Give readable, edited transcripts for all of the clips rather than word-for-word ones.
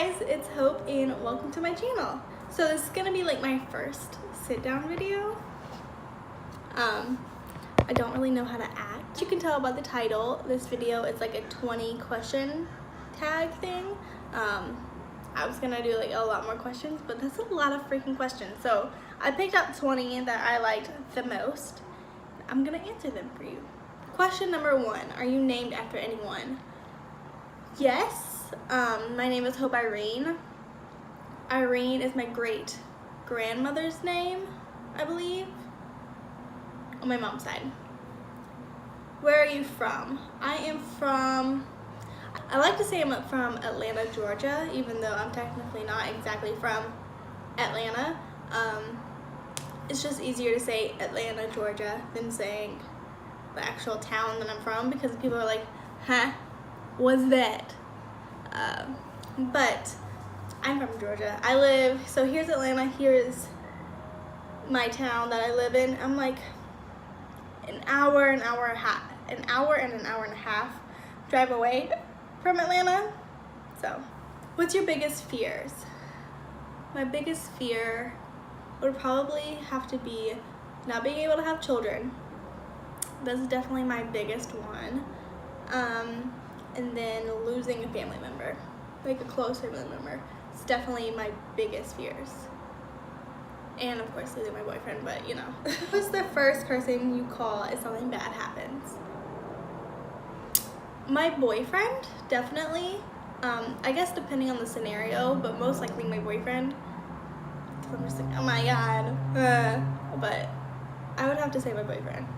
guys, it's Hope and welcome to my channel. So this is gonna be like my first sit down video. I don't really know how to act. You can tell by the title, this video is like a 20 question tag thing. I was gonna do like a lot more questions, but that's a lot of freaking questions. So I picked up 20 that I liked the most. I'm gonna answer them for you. Question number 1, are you named after anyone? Yes. My name is Hope Irene. Irene is my great grandmother's name, I believe, on my mom's side. Where are you from? I like to say I'm from Atlanta, Georgia, even though I'm technically not exactly from Atlanta. It's just easier to say Atlanta, Georgia than saying the actual town that I'm from, because people are like, huh, what's that? But I'm from Georgia. So here's Atlanta, here's my town that I live in. I'm like an hour and an hour and a half drive away from Atlanta. So, what's your biggest fears? My biggest fear would probably have to be not being able to have children. That's definitely my biggest one. And then losing a family member, like a close family member. It's definitely my biggest fears. And of course losing my boyfriend, but you know. Who's the first person you call if something bad happens? My boyfriend, definitely. I guess depending on the scenario, but most likely my boyfriend. Because I'm just like, oh my god. But I would have to say my boyfriend.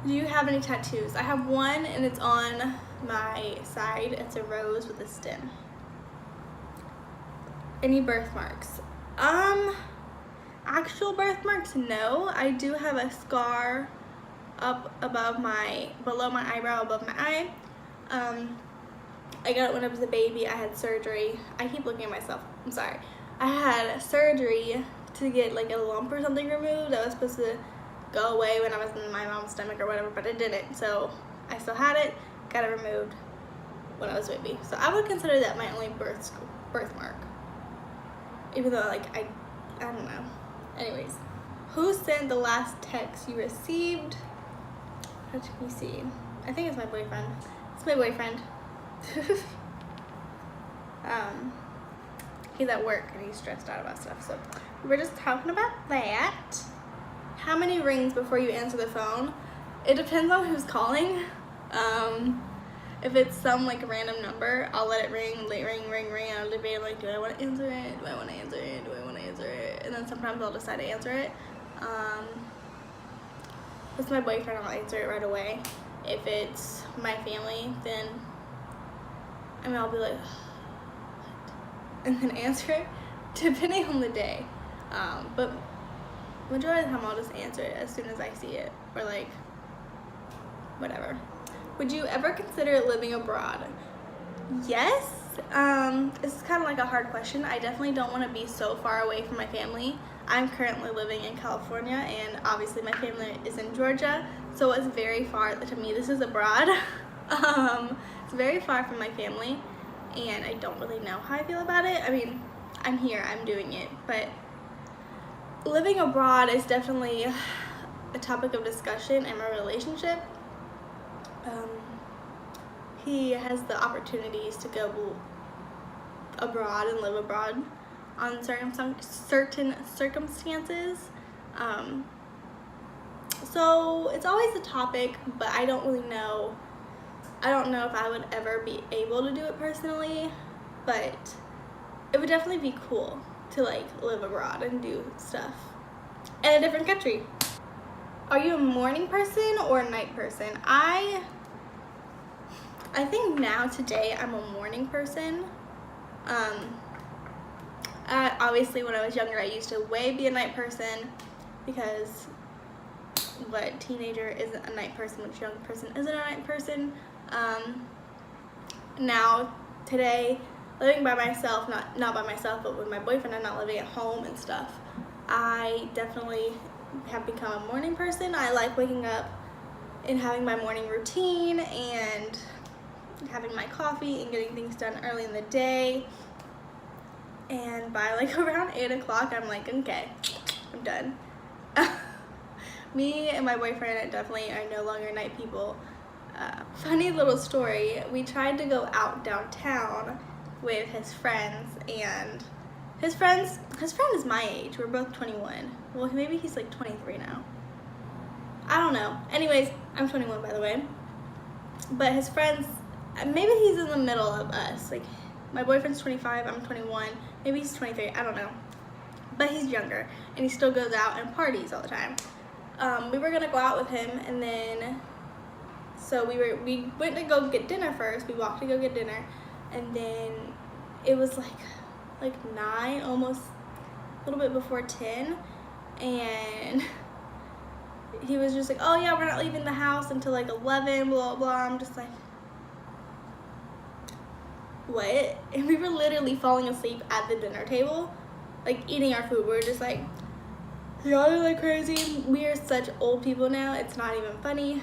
Do you have any tattoos? I have one and it's on my side. It's a rose with a stem. Any birthmarks? Actual birthmarks, no. I do have a scar below my eyebrow, above my eye. I got it when I was a baby. I had surgery. I keep looking at myself. I'm sorry. I had surgery to get like a lump or something removed that was supposed to go away when I was in my mom's stomach or whatever, but it didn't. So I still had it, got it removed when I was a baby. So I would consider that my only birthmark. Even though like I don't know. Anyways, who sent the last text you received? Let me see. I think it's my boyfriend. It's my boyfriend. He's at work and he's stressed out about stuff. So we're just talking about that. How many rings before you answer the phone? It depends on who's calling. If it's some like random number, I'll let it ring. I'll debate like, do I want to answer it? Do I want to answer it? Do I want to answer it? And then sometimes I'll decide to answer it. If it's my boyfriend, I'll answer it right away. If it's my family, then I'll be like, what? And then answer it, depending on the day. But majority of the time I'll just answer it as soon as I see it, or like whatever. Would you ever consider living abroad? Yes. This is kind of like a hard question. I definitely don't want to be so far away from my family. I'm currently living in California, and obviously my family is in Georgia, so it's very far. To me, this is abroad. It's very far from my family, and I don't really know how I feel about it. I mean, I'm here, I'm doing it, but living abroad is definitely a topic of discussion in my relationship. He has the opportunities to go abroad and live abroad on certain circumstances. So it's always a topic, but I don't really know. I don't know if I would ever be able to do it personally, but it would definitely be cool to like live abroad and do stuff in a different country. Are you a morning person or a night person? I think now today I'm a morning person. Obviously when I was younger I used to be a night person, because what teenager isn't a night person, which young person isn't a night person. Now today, living by myself, not by myself, but with my boyfriend, I'm not living at home and stuff, I definitely have become a morning person. I like waking up and having my morning routine and having my coffee and getting things done early in the day. And by like around 8 o'clock, I'm like, okay, I'm done. Me and my boyfriend definitely are no longer night people. Funny little story, we tried to go out downtown with his friends, and his friend is my age. We're both 21. Well, maybe he's like 23 now. I don't know. Anyways, I'm 21 by the way. But his friends, maybe he's in the middle of us. Like, my boyfriend's 25, I'm 21. Maybe he's 23, I don't know. But he's younger, and he still goes out and parties all the time. We were gonna go out with him, and then, so we went to go get dinner first. We walked to go get dinner, and then it was like 9, almost a little bit before 10, and he was just like, oh yeah, we're not leaving the house until like 11, blah, blah. I'm just like, what? And we were literally falling asleep at the dinner table, like eating our food. We were just like, y'all are like crazy. We are such old people now. It's not even funny.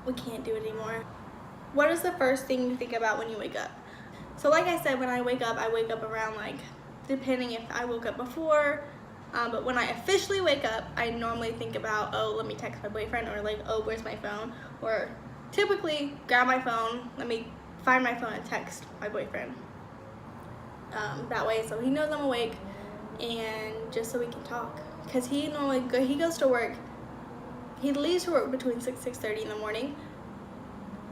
We can't do it anymore. What is the first thing you think about when you wake up? So like I said, when I wake up around like, depending if I woke up before, but when I officially wake up, I normally think about, oh, let me text my boyfriend, or like, oh, where's my phone? Or typically grab my phone, let me find my phone and text my boyfriend. That way, so he knows I'm awake, and just so we can talk. Because he goes to work, he leaves to work between 6:30 in the morning,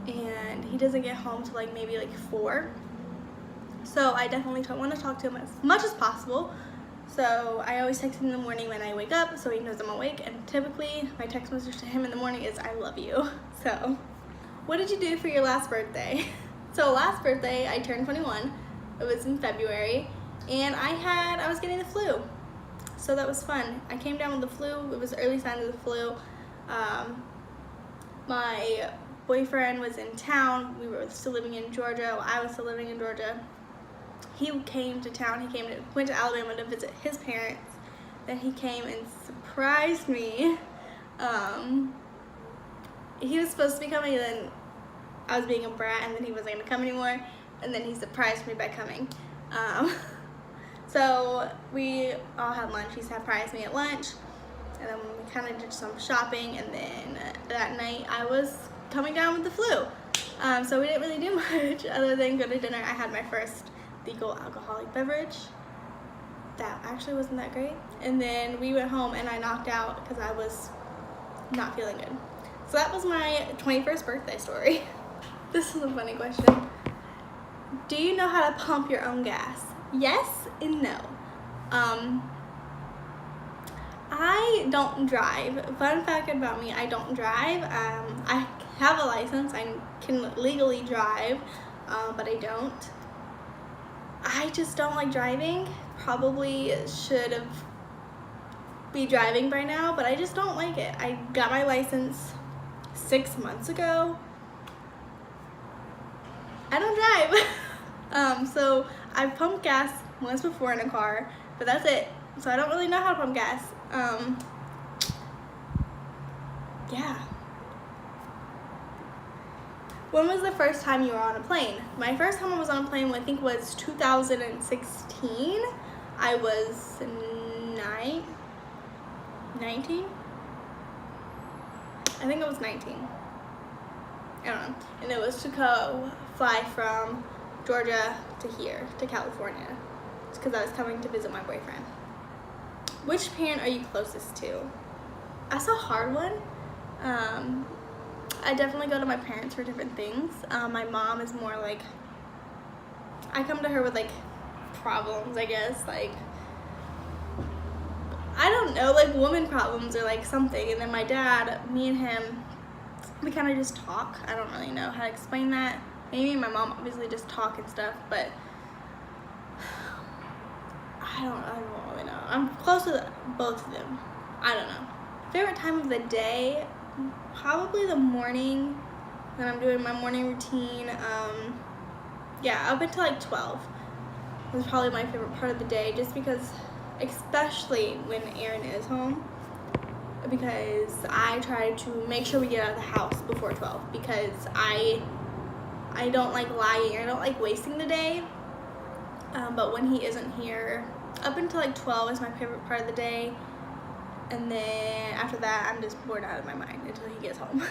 and he doesn't get home till like maybe like 4. So I definitely want to talk to him as much as possible. So I always text him in the morning when I wake up, so he knows I'm awake, and typically my text message to him in the morning is, I love you. So, what did you do for your last birthday? So last birthday, I turned 21. It was in February, and I was getting the flu. So that was fun. I came down with the flu. It was early signs of the flu. My boyfriend was in town. We were still living in Georgia. Well, I was still living in Georgia. He came to town. He went to Alabama to visit his parents. Then he came and surprised me. He was supposed to be coming, and then I was being a brat, and then he wasn't gonna come anymore. And then he surprised me by coming. So we all had lunch. He surprised me at lunch, and then we kind of did some shopping, and then that night I was coming down with the flu. So we didn't really do much other than go to dinner. I had my first legal alcoholic beverage. That actually wasn't that great. And then we went home, and I knocked out because I was not feeling good. So that was my 21st birthday story. This is a funny question. Do you know how to pump your own gas? Yes and no. I don't drive. Fun fact about me, I don't drive. I have a license. I can legally drive, but I don't. I just don't like driving. Probably should have be driving by now, but I just don't like it. I got my license 6 months ago. I don't drive. So I've pumped gas once before in a car, but that's it. So I don't really know how to pump gas. Yeah. When was the first time you were on a plane? My first time I was on a plane, I think, was 2016. I was 19? I think I was 19. I don't know. And it was to go fly from Georgia to here, to California. It's because I was coming to visit my boyfriend. Which parent are you closest to? That's a hard one. I definitely go to my parents for different things. My mom is more like, I come to her with like problems, I guess, like, I don't know, like woman problems or like something. And then my dad, me and him, we kind of just talk. I don't really know how to explain that. Maybe my mom obviously just talk and stuff, but I don't really know. I'm close to both of them. I don't know. Favorite time of the day? Probably the morning when I'm doing my morning routine. Yeah, up until like 12 was probably my favorite part of the day, just because, especially when Aaron is home, because I try to make sure we get out of the house before 12, because I don't like lying. I don't like wasting the day. But when he isn't here, up until like 12 is my favorite part of the day. And then after that, I'm just bored out of my mind until he gets home.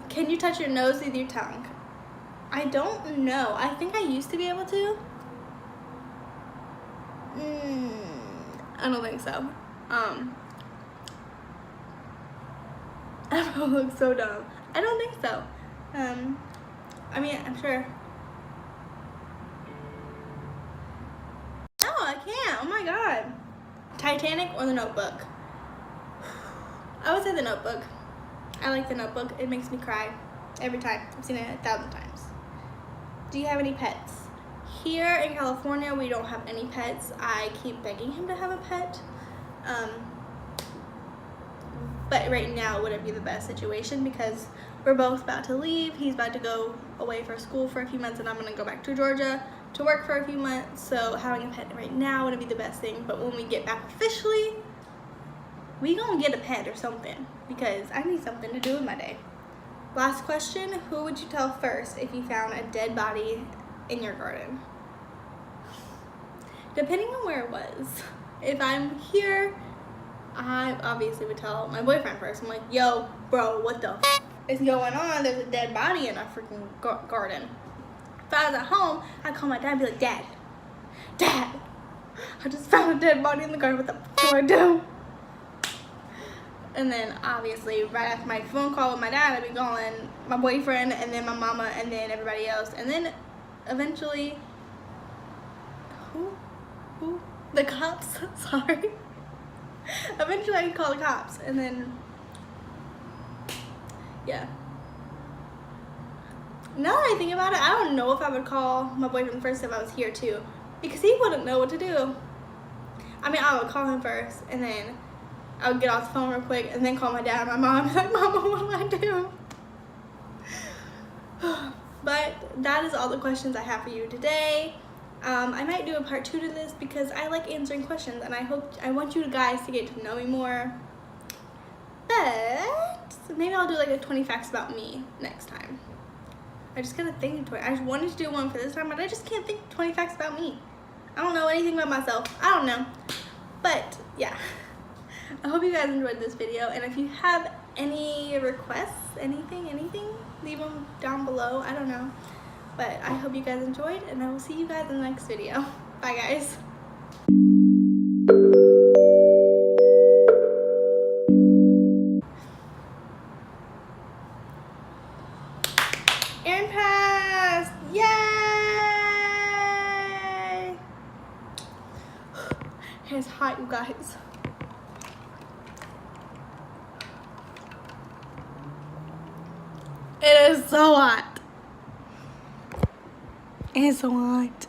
Can you touch your nose with your tongue? I don't know. I think I used to be able to. I don't think so. I look so dumb. I don't think so. I mean, I'm sure. No, I can't. Oh my god. Titanic or The Notebook? I would say The Notebook. I like The Notebook. It makes me cry every time. I've seen it 1,000 times. Do you have any pets? Here in California, we don't have any pets. I keep begging him to have a pet. But right now wouldn't be the best situation because we're both about to leave. He's about to go away for school for a few months and I'm gonna go back to Georgia to work for a few months. So having a pet right now wouldn't be the best thing. But when we get back officially, we gonna get a pet or something because I need something to do with my day. Last question, who would you tell first if you found a dead body in your garden? Depending on where it was. If I'm here, I obviously would tell my boyfriend first. I'm like, yo, bro, what the f is going on? There's a dead body in our freaking garden. If I was at home, I'd call my dad and be like, Dad, I just found a dead body in the garden. What the f do I do? And then obviously right after my phone call with my dad, I'd be calling my boyfriend and then my mama and then everybody else. And then eventually, who? The cops, sorry. Eventually I'd call the cops and then, yeah. Now that I think about it, I don't know if I would call my boyfriend first if I was here too. Because he wouldn't know what to do. I mean, I would call him first and then I would get off the phone real quick and then call my dad and my mom and be like, Mama, what do I do? But that is all the questions I have for you today. I might do a part 2 to this because I like answering questions and I want you guys to get to know me more. But maybe I'll do like a 20 facts about me next time. I just gotta think. I just wanted to do one for this time, but I just can't think 20 facts about me. I don't know anything about myself. I don't know. But yeah. I hope you guys enjoyed this video, and if you have any requests, anything, leave them down below. I don't know. But I hope you guys enjoyed, and I will see you guys in the next video. Bye, guys. Aaron passed! Yay! It's hot, you guys. It is so hot. It is so hot.